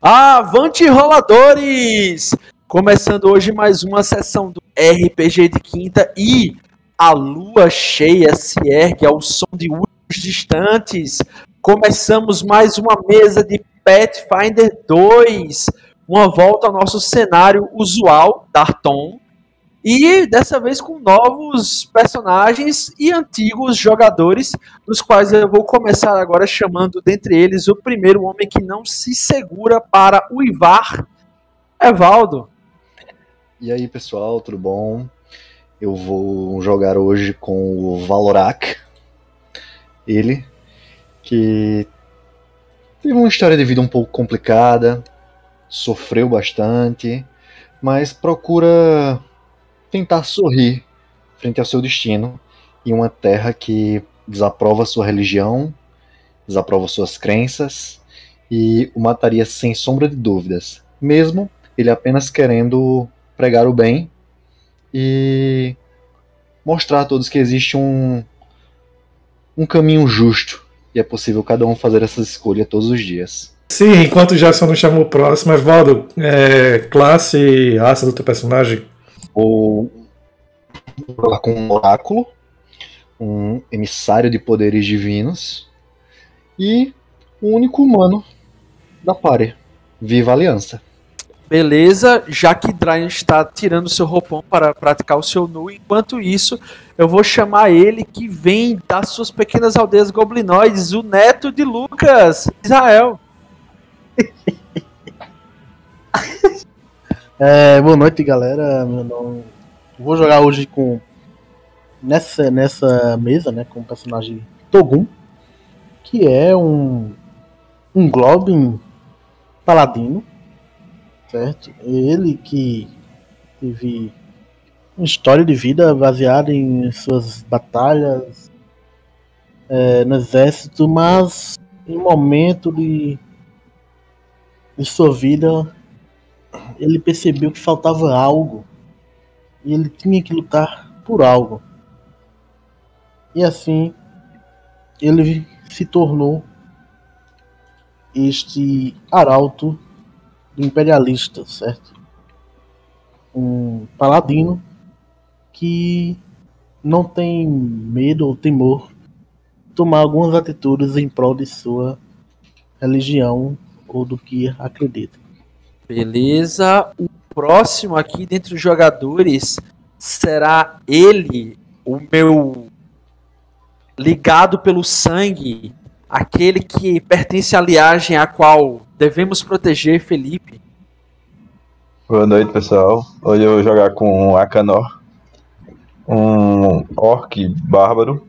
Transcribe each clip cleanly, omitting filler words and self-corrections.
Avante, roladores! Começando hoje mais uma sessão do RPG de quinta e a lua cheia se ergue ao som de urros distantes. Começamos mais uma mesa de Pathfinder 2, uma volta ao nosso cenário usual, Darton, e dessa vez com novos personagens e antigos jogadores, dos quais eu vou começar agora chamando dentre eles o primeiro homem que não se segura para uivar, Evaldo. E aí pessoal, tudo bom? Eu vou jogar hoje com o Valorak, ele que teve uma história de vida um pouco complicada, sofreu bastante, mas procura tentar sorrir frente ao seu destino em uma terra que desaprova sua religião, desaprova suas crenças e o mataria sem sombra de dúvidas, mesmo ele apenas querendo pregar o bem e mostrar a todos que existe um caminho justo e é possível cada um fazer essa escolha todos os dias. Sim, enquanto o Jackson não chamou o próximo, Evaldo, classe e raça do teu personagem? Vou jogar com um oráculo, um emissário de poderes divinos e o único humano da party. Viva a aliança! Beleza, já que Dryan está tirando seu roupão para praticar o seu nu, enquanto isso, eu vou chamar ele que vem das suas pequenas aldeias goblinoides, o neto de Lucas, Israel. Boa noite, galera. Vou jogar hoje com nessa mesa, né, com o personagem Togum, que é um Goblin paladino, certo? Ele que teve uma história de vida baseada em suas batalhas no exército, mas em um momento de sua vida ele percebeu que faltava algo e ele tinha que lutar por algo, e assim ele se tornou este arauto do imperialista, certo? Um paladino que não tem medo ou temor de tomar algumas atitudes em prol de sua religião ou do que acredita. Beleza, o próximo aqui dentre os jogadores será ele, o meu ligado pelo sangue, aquele que pertence à linhagem a qual devemos proteger, Felipe. Boa noite, pessoal. Hoje eu vou jogar com o Akanor, um orc bárbaro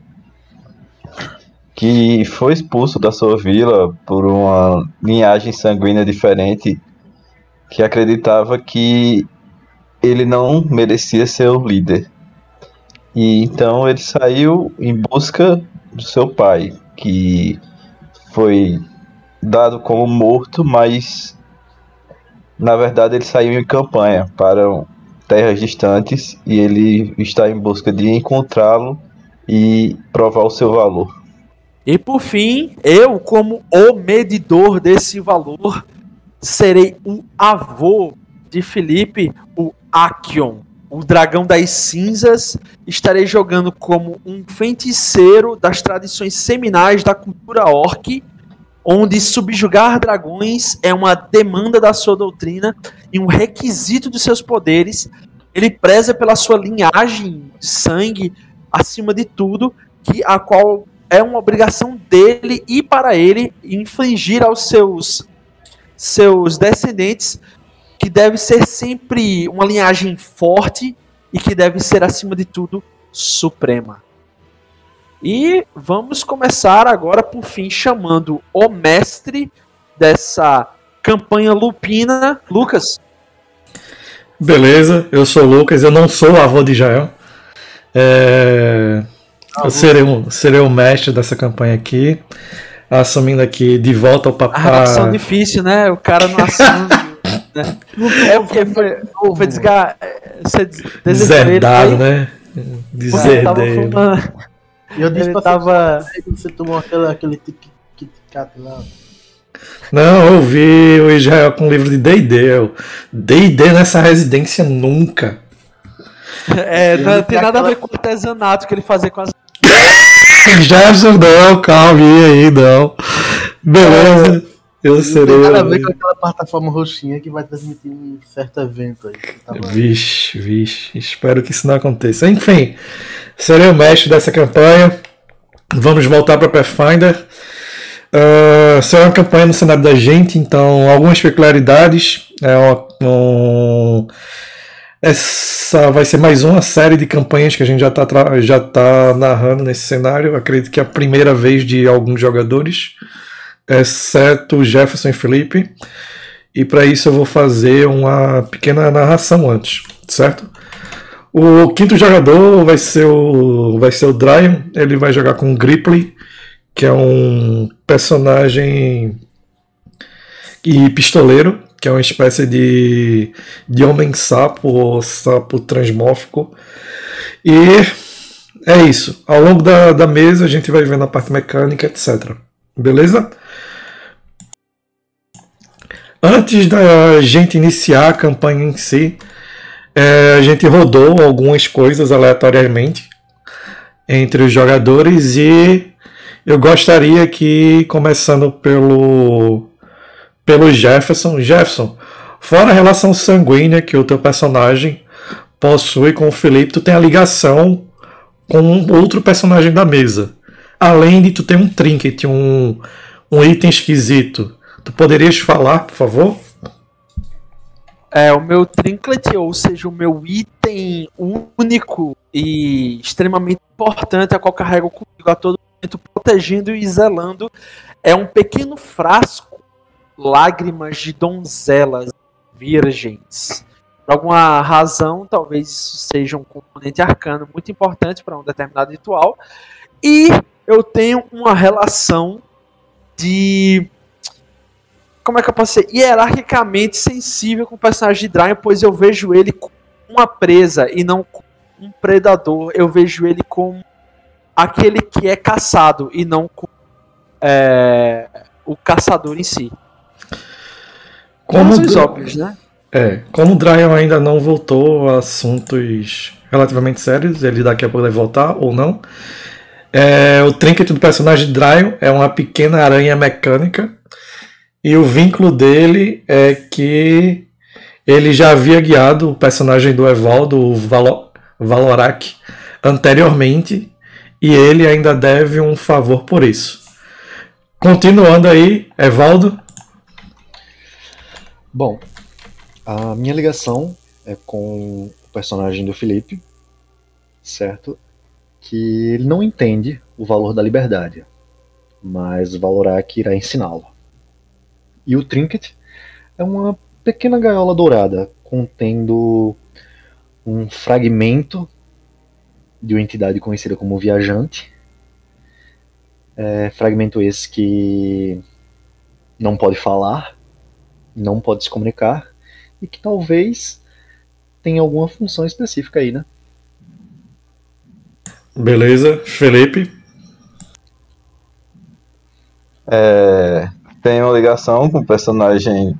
que foi expulso da sua vila por uma linhagem sanguínea diferente que acreditava que ele não merecia ser o líder. E então ele saiu em busca do seu pai, que foi dado como morto, mas na verdade ele saiu em campanha para terras distantes e ele está em busca de encontrá-lo e provar o seu valor. E por fim, eu, como o medidor desse valor, serei o avô de Felipe, o Akion, o dragão das cinzas. Estarei jogando como um feiticeiro das tradições seminais da cultura orc, onde subjugar dragões é uma demanda da sua doutrina e um requisito dos seus poderes. Ele preza pela sua linhagem de sangue, acima de tudo, a qual é uma obrigação dele e para ele infligir aos seus descendentes, que deve ser sempre uma linhagem forte e que deve ser, acima de tudo, suprema. E vamos começar agora, por fim, chamando o mestre dessa campanha lupina, Lucas. Beleza, eu sou o Lucas, eu não sou o avô de Jael. Eu serei o mestre dessa campanha aqui, assumindo aqui de volta ao papai. A relação difícil, né? O cara não assume. Né? É porque foi deserdado, né? Deserdeiro. Eu disse pra você tomou aquele tic-tac lá. Não, eu vi o Israel com um livro de D&D. D&D nessa residência nunca. Não tem nada a ver com o artesanato que ele fazia com as. Jefferson, não, calma aí, não. Beleza, eu serei. Não tem nada a ver com aquela plataforma roxinha que vai transmitir um certo evento aí. Vixe, espero que isso não aconteça. Enfim, serei o mestre dessa campanha. Vamos voltar para Pathfinder. Será uma campanha no cenário da gente, então algumas peculiaridades. Essa vai ser mais uma série de campanhas que a gente já tá narrando nesse cenário. Eu acredito que é a primeira vez de alguns jogadores, exceto Jefferson e Felipe. E para isso eu vou fazer uma pequena narração antes, certo? O quinto jogador vai ser o Dryon. Ele vai jogar com o Gripply, que é um personagem e pistoleiro, que é uma espécie de homem-sapo ou sapo transmórfico. E é isso. Ao longo da mesa a gente vai vendo a parte mecânica, etc. Beleza? Antes da gente iniciar a campanha em si, a gente rodou algumas coisas aleatoriamente entre os jogadores e eu gostaria que, começando pelo Jefferson. Jefferson, fora a relação sanguínea que o teu personagem possui com o Felipe, tu tem a ligação com outro personagem da mesa. Além de tu ter um trinket, um item esquisito. Tu poderias falar, por favor? O meu trinket, ou seja, o meu item único e extremamente importante, a qual carrego comigo a todo momento, protegendo e zelando, é um pequeno frasco, lágrimas de donzelas virgens. Por alguma razão, talvez isso seja um componente arcano muito importante para um determinado ritual. E eu tenho uma relação de... Como é que eu posso ser? Hierarquicamente sensível com o personagem de Dryon, pois eu vejo ele como uma presa e não como um predador. Eu vejo ele como aquele que é caçado e não como o caçador em si. Como óbvios, né? Como o Dryon ainda não voltou a assuntos relativamente sérios, ele daqui a pouco vai voltar ou não. O trinket do personagem de Dryon é uma pequena aranha mecânica. E o vínculo dele é que ele já havia guiado o personagem do Evaldo, o Valorak, anteriormente, e ele ainda deve um favor por isso. Continuando aí, Evaldo. Bom, a minha ligação é com o personagem do Felipe, certo? Que ele não entende o valor da liberdade, mas o Valorak irá ensiná-lo. E o trinket é uma pequena gaiola dourada contendo um fragmento de uma entidade conhecida como viajante. Fragmento esse que não pode falar, não pode se comunicar e que talvez tenha alguma função específica aí, né? Beleza, Felipe. Tem uma ligação com o personagem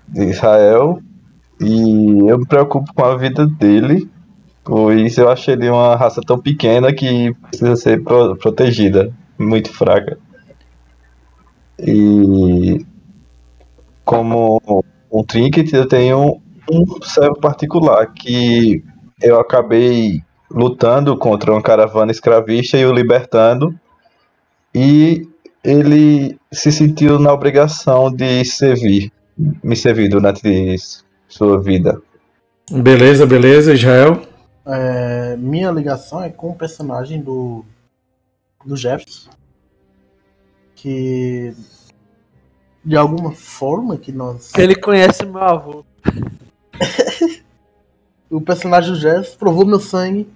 de Israel e eu me preocupo com a vida dele, pois eu acho ele uma raça tão pequena que precisa ser protegida, muito fraca. E como um trinket, eu tenho um servo particular que eu acabei lutando contra uma caravana escravista e o libertando, e ele se sentiu na obrigação de me servir durante sua vida. Beleza, Israel. Minha ligação é com o personagem do Jefferson, que de alguma forma que nós... Ele conhece meu avô. O personagem do Jefferson provou meu sangue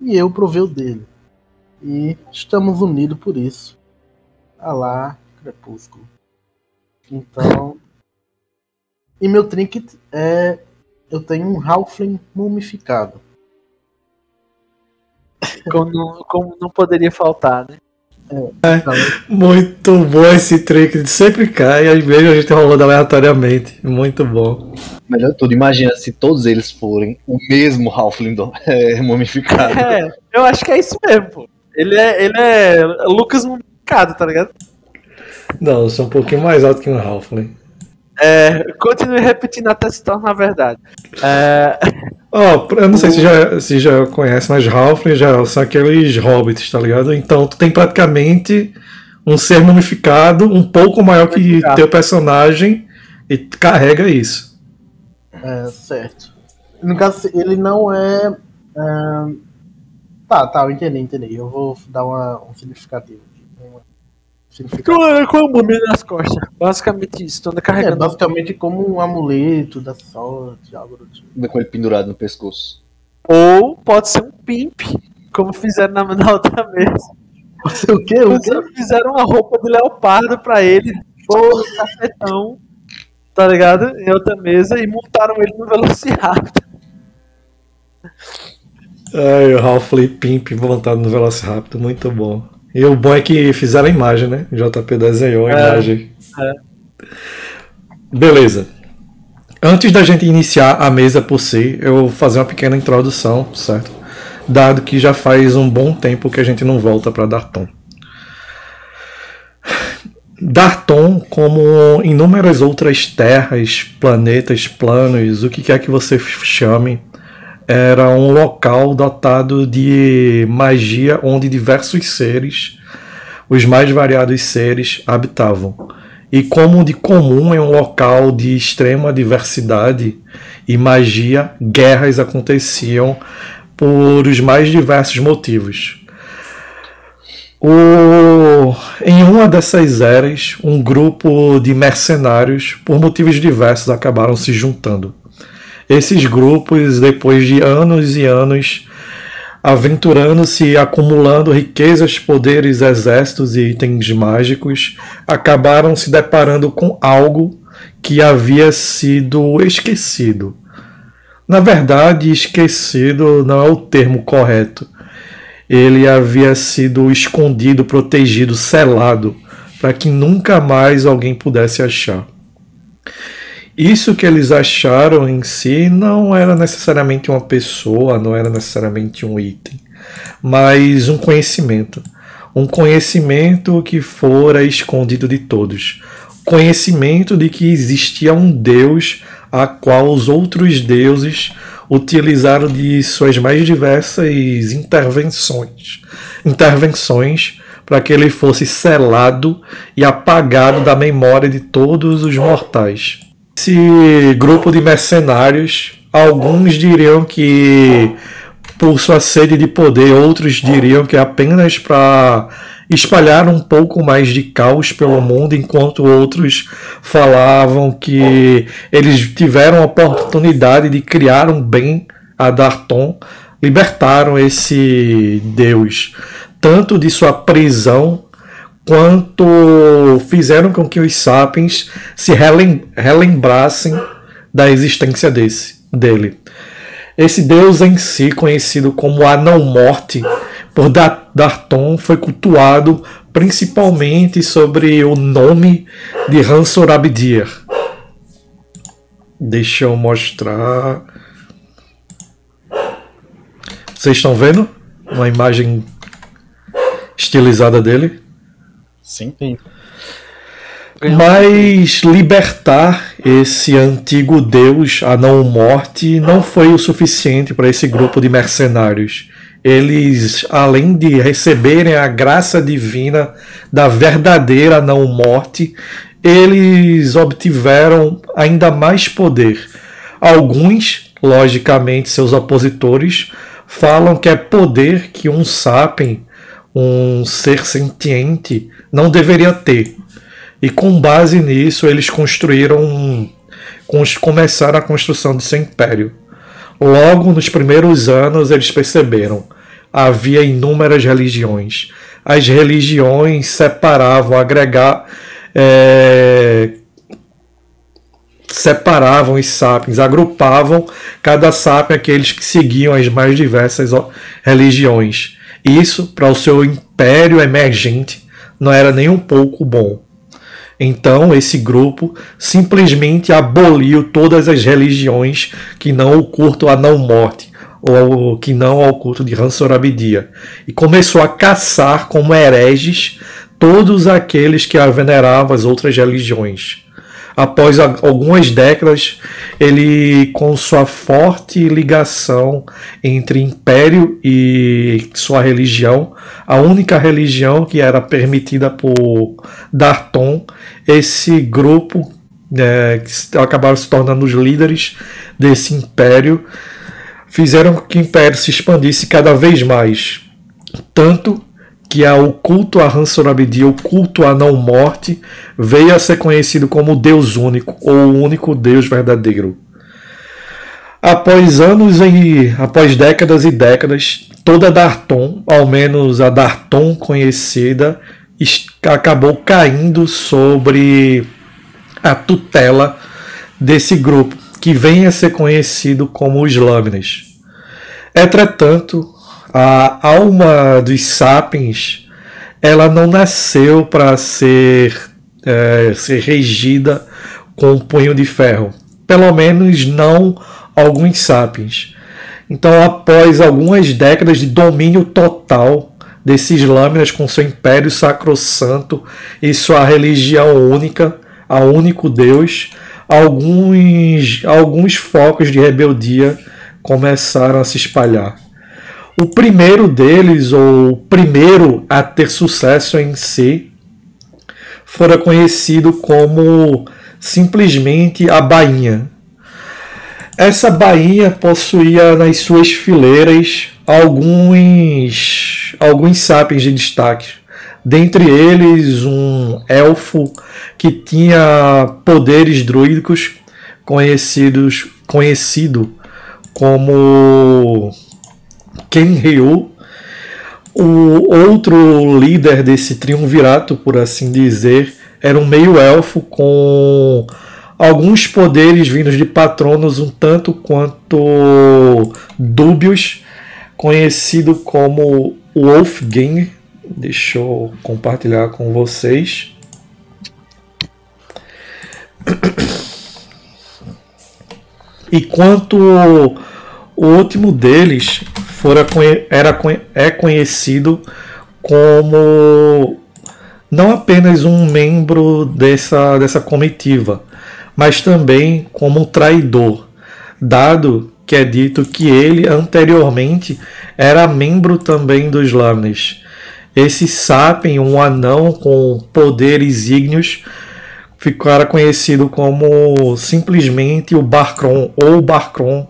e eu provei o dele. E estamos unidos por isso. Alá, Crepúsculo. Então... E meu trinket eu tenho um Halfling mumificado. Como não poderia faltar, né? Muito bom esse trick, sempre cai, às vezes a gente rolando aleatoriamente. Muito bom. Melhor de tudo, imagina se todos eles forem o mesmo Halfling mumificado. Eu acho que é isso mesmo, pô. Ele é Lucas mumificado, tá ligado? Não, eu sou um pouquinho mais alto que um Halfling. Continue repetindo até se tornar verdade. Eu não sei se já conhece, mas Halfling já são aqueles hobbits, tá ligado? Então tu tem praticamente um ser mumificado um pouco maior que teu personagem e carrega isso. Certo. No caso, ele não é. Tá, eu entendi. Eu vou dar um significativo. Com a múmia nas costas. Basicamente isso. Tô carregando. Basicamente como um amuleto da sorte, algo do tipo. Com ele pendurado no pescoço. Ou pode ser um pimp, como fizeram na outra mesa. O quê? Fizeram uma roupa de leopardo pra ele, todo cafetão, tá ligado? Em outra mesa e montaram ele no Velociraptor. O Halfling Pimp montado no Velociraptor, muito bom. E o bom é que fizeram a imagem, né? O JP desenhou a imagem. Beleza. Antes da gente iniciar a mesa por si, eu vou fazer uma pequena introdução, certo? Dado que já faz um bom tempo que a gente não volta para Darton. Darton, como inúmeras outras terras, planetas, planos, o que quer que você chame, era um local dotado de magia onde diversos seres, os mais variados seres, habitavam. E como de comum é um local de extrema diversidade e magia, guerras aconteciam por os mais diversos motivos. Em uma dessas eras, um grupo de mercenários, por motivos diversos, acabaram se juntando. Esses grupos, depois de anos e anos aventurando-se, acumulando riquezas, poderes, exércitos e itens mágicos, acabaram se deparando com algo que havia sido esquecido. Na verdade, esquecido não é o termo correto. Ele havia sido escondido, protegido, selado, para que nunca mais alguém pudesse achar. Isso que eles acharam em si não era necessariamente uma pessoa, não era necessariamente um item, mas um conhecimento. Um conhecimento que fora escondido de todos. Conhecimento de que existia um Deus a qual os outros deuses utilizaram de suas mais diversas intervenções para que ele fosse selado e apagado da memória de todos os mortais. Esse grupo de mercenários, alguns diriam que por sua sede de poder, outros diriam que apenas para espalhar um pouco mais de caos pelo mundo, enquanto outros falavam que eles tiveram a oportunidade de criar um bem a Darton, libertaram esse deus, tanto de sua prisão, quanto fizeram com que os sapiens se relembrassem da existência dele. Esse deus em si, conhecido como a Não-Morte, por Darton, foi cultuado principalmente sobre o nome de Hansor-Abdir. Deixa eu mostrar. Vocês estão vendo uma imagem estilizada dele? Sim. Mas libertar esse antigo deus, a não-morte, não foi o suficiente para esse grupo de mercenários. Eles, além de receberem a graça divina da verdadeira não-morte, eles obtiveram ainda mais poder. Alguns, logicamente, seus opositores, falam que é poder que um sapien, um ser sentiente, não deveria ter. E com base nisso, eles começaram a construção de seu império. Logo nos primeiros anos, eles perceberam: havia inúmeras religiões. As religiões separavam, separavam os sapiens, agrupavam cada sapien aqueles que seguiam as mais diversas religiões. Isso, para o seu império emergente, não era nem um pouco bom. Então, esse grupo simplesmente aboliu todas as religiões que não o culto à não-morte, ou que não ao culto de Hansor Abdia, e começou a caçar como hereges todos aqueles que veneravam as outras religiões. Após algumas décadas, ele, com sua forte ligação entre império e sua religião, a única religião que era permitida por Darton, esse grupo, que acabaram se tornando os líderes desse império, fizeram com que o império se expandisse cada vez mais. Tanto que o culto a Hansor Abdia, o culto à não-morte, veio a ser conhecido como o Deus único, ou o único Deus verdadeiro. Após décadas e décadas, toda Darton, ao menos a Darton conhecida, acabou caindo sobre a tutela desse grupo, que vem a ser conhecido como os Lâminas. Entretanto, a alma dos Sapiens, ela não nasceu para ser regida com um punho de ferro. Pelo menos não alguns Sapiens. Então, após algumas décadas de domínio total desses Lâminas com seu império sacrossanto e sua religião única, a único Deus, alguns focos de rebeldia começaram a se espalhar. O primeiro deles, ou o primeiro a ter sucesso em si, fora conhecido como simplesmente a Bainha. Essa bainha possuía nas suas fileiras alguns sapiens de destaque. Dentre eles, um elfo que tinha poderes druídicos, conhecido como Kenryu. O outro líder desse triunvirato, por assim dizer, era um meio-elfo com alguns poderes vindos de patronos um tanto quanto dúbios, conhecido como Wolfgang. Deixa eu compartilhar com vocês. E quanto o último deles é conhecido como não apenas um membro dessa comitiva, mas também como um traidor, dado que é dito que ele anteriormente era membro também dos Lâminas. Esse Sapien, um anão com poderes ígneos, ficara conhecido como simplesmente o Barkron, ou Barkron,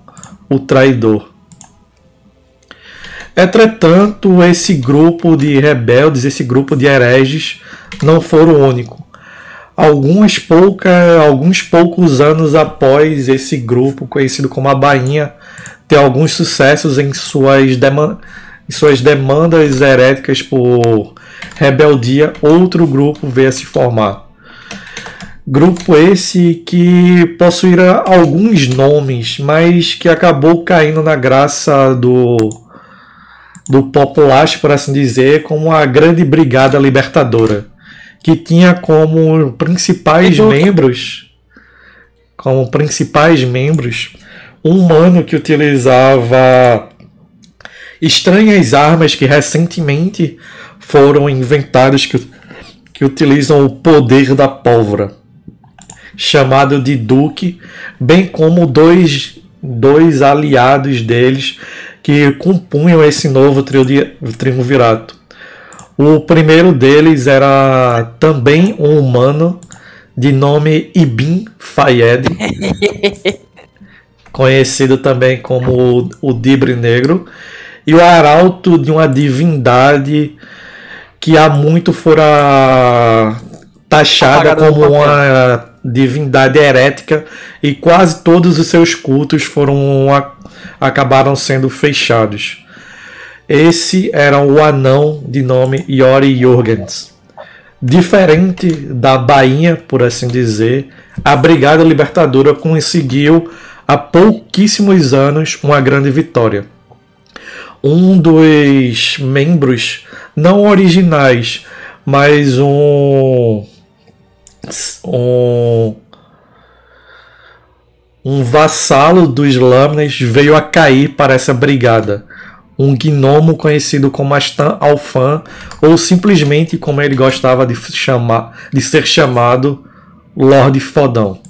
o traidor. Entretanto, esse grupo de rebeldes, esse grupo de hereges, não foram o único. Alguns poucos anos após esse grupo, conhecido como a Bainha, ter alguns sucessos em suas demandas heréticas por rebeldia, outro grupo veio a se formar. Grupo esse que possuía alguns nomes, mas que acabou caindo na graça do populacho, por assim dizer, como a Grande Brigada Libertadora, que tinha como principais membros um humano que utilizava estranhas armas que recentemente foram inventadas, que utilizam o poder da pólvora, chamado de Duque, bem como dois aliados deles que compunham esse novo triunvirato. O primeiro deles era também um humano de nome Ibn Fayed, conhecido também como o Dibre Negro, e o arauto de uma divindade que há muito fora taxada como uma divindade herética, e quase todos os seus cultos acabaram sendo fechados. Esse era o anão de nome Yori Jurgens. Diferente da Bainha, por assim dizer, a Brigada Libertadora conseguiu há pouquíssimos anos uma grande vitória. um dos membros, não originais, mas um vassalo dos Lâminas veio a cair para essa brigada. Um gnomo conhecido como Astan Alfan, ou simplesmente como ele gostava de ser chamado, Lorde Fodão.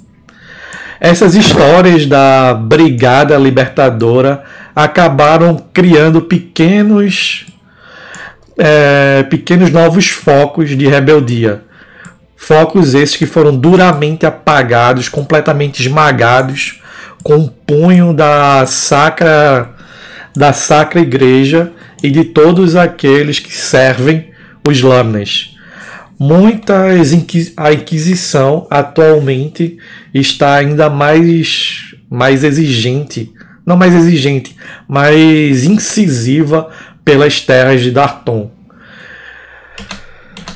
Essas histórias da Brigada Libertadora acabaram criando pequenos novos focos de rebeldia. Focos esses que foram duramente apagados, completamente esmagados com o punho da Sacra Igreja e de todos aqueles que servem os Lâminas. A Inquisição atualmente está ainda mais exigente, não mais exigente, mais incisiva pelas terras de Darton.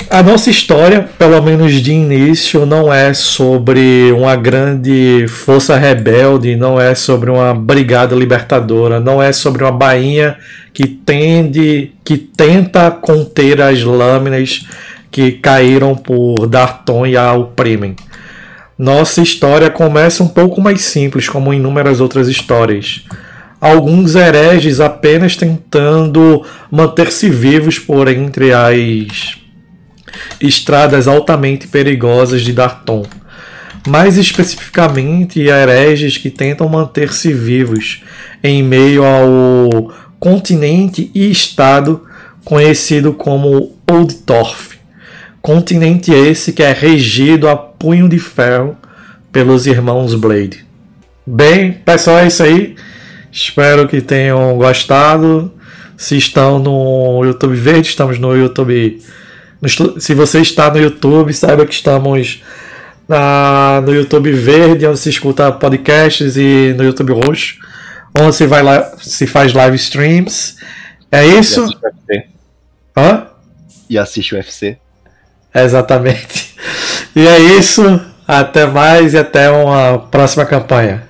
A nossa história, pelo menos de início, não é sobre uma grande força rebelde, não é sobre uma brigada libertadora, não é sobre uma bainha que tenta conter as lâminas que caíram por Darton e a oprimem. Nossa história começa um pouco mais simples, como inúmeras outras histórias. Alguns hereges apenas tentando manter-se vivos por entre as estradas altamente perigosas de Darton. Mais especificamente, hereges que tentam manter-se vivos em meio ao continente e estado conhecido como Oldtorf. Continente esse que é regido a punho de ferro pelos irmãos Blade. Bem, pessoal, é isso aí. Espero que tenham gostado. Se estão no YouTube Verde, estamos no YouTube. Se você está no YouTube, saiba que estamos no YouTube Verde, onde se escuta podcasts, e no YouTube Roxo, onde se faz live streams. É isso? E assiste o UFC. Exatamente. E é isso. Até mais e até uma próxima campanha.